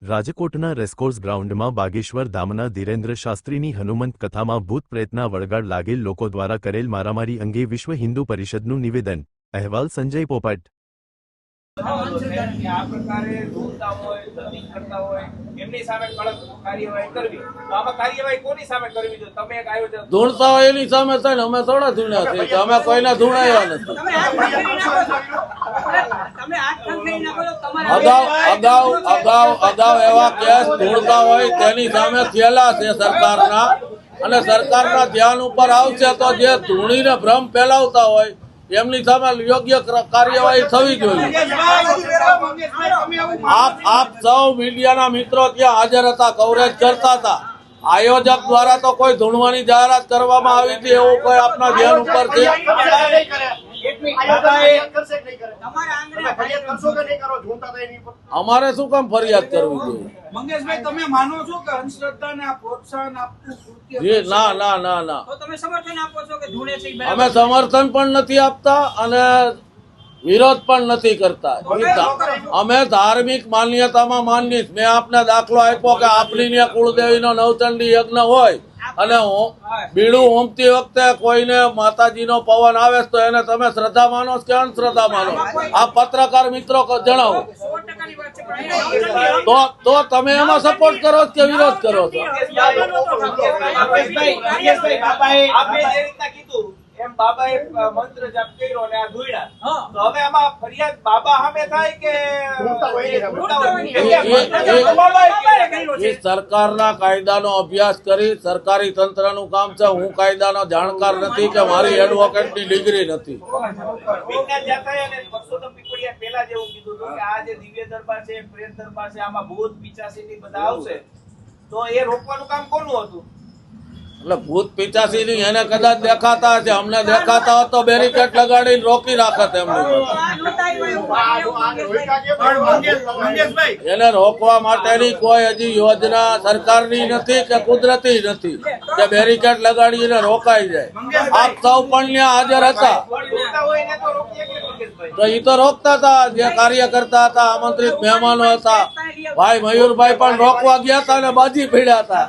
રાજકોટના રેસકોર્સ ગ્રાઉન્ડમાં બાગેશ્વર ધામના ધીરેન્દ્ર શાસ્ત્રીની હનુમંત કથામાં ભૂત પ્રેતના વળગાડ લાગેલ લોકો દ્વારા કરેલ મારામારી અંગે વિશ્વ હિન્દુ પરિષદનું નિવેદન। અહેવાલ સંજય પોપટ। આ પ્રકારે ધૂળતા હોય, ધતિંગ કરતા હોય એમની સામે કડક કાર્યવાહી કરવી। તો આમાં કાર્યવાહી કોની સામે કરવી જોઈએ? તમે એક આયોજક ધૂળતા હોય એની સામે થાય ને, અમે થોડા ધૂણ્યા છીએ કે અમે કોઈને ધૂણાયા નથી। અગાઉ એવા કેસ ધૂળતા હોય તેની સામે થયેલા છે સરકારના, અને સરકારના ધ્યાન ઉપર આવશે તો જે ધૂણીને ભ્રમ ફેલાવતા હોય એમની સામે યોગ્ય કાર્યવાહી થવી જોઈએ। આપ સૌ મીડિયાના મિત્રો ત્યાં હાજર હતા, કવરેજ કરતા હતા। આયોજક દ્વારા તો કોઈ ધૂણવાની જાહેરાત કરવામાં આવી હતી એવું કોઈ આપના ધ્યાન ઉપર છે? અમારે શું કામ ફરિયાદ કરવી જોઈએ? મંગેશભાઈ, તમે માનો છો કે અંધશ્રદ્ધાને આ પ્રોત્સાહન આપવું કૃત્ય? ના ના ના ના, તો તમે સમર્થન આપો છો કે ધૂળે છે? અમે સમર્થન પણ નથી આપતા અને વિરોધ પણ નથી કરતા। અમે ધાર્મિક માન્યતામાં માનીએ। મેં આપને દાખલો આપ્યો કે આપની ત્યાં કુળદેવીનો નવચંડી યજ્ઞ હોય અને બીડું હોમતી વખતે કોઈને માતાજીનો પવન આવે તો એને તમે શ્રદ્ધા માનો કે અંધશ્રદ્ધા માનો? આ પત્રકાર મિત્રો જણાવો તો તમે એમાં સપોર્ટ કરો કે વિરોધ કરો છો? એમ બાબાએ મંત્ર જાપ કર્યો અને આ ધોઈડા, તો હવે આમાં ફરિયાદ બાબા સામે થાય કે સરકારના કાયદાનો અભ્યાસ કરી સરકારી તંત્રનું કામ છે। હું કાયદાનો જાણકાર નથી કે મારી એડવોકેટની ડિગ્રી નથી। પેલા જેવું કીધું હતું કે આ જે દિવ્ય દરબાર છે, પ્રેત દરબાર છે, આમાં ભૂત પિચાસી બધા આવશે, તો એ રોકવાનું કામ કોનું હતું? એટલે ભૂત પિચાસી ની એને કદાચ દેખાતા હશે, અમને દેખાતા હોત તો બેરીકેડ લગાડીને રોકી રાખત એમની। એને રોકવા માટેની કોઈ હજી યોજના સરકારની નથી કે કુદરતી નથી કે બેરીકેડ લગાડીને રોકાઈ જાય। આપ સૌ પણ ત્યાં હાજર હતા તો એ તો રોકતા હતા, જે કાર્ય કરતા હતા, આમંત્રિત મહેમાનો હતા। ભાઈ મયુરભાઈ પણ રોકવા ગયા હતા અને બાજી ભીડ્યા હતા।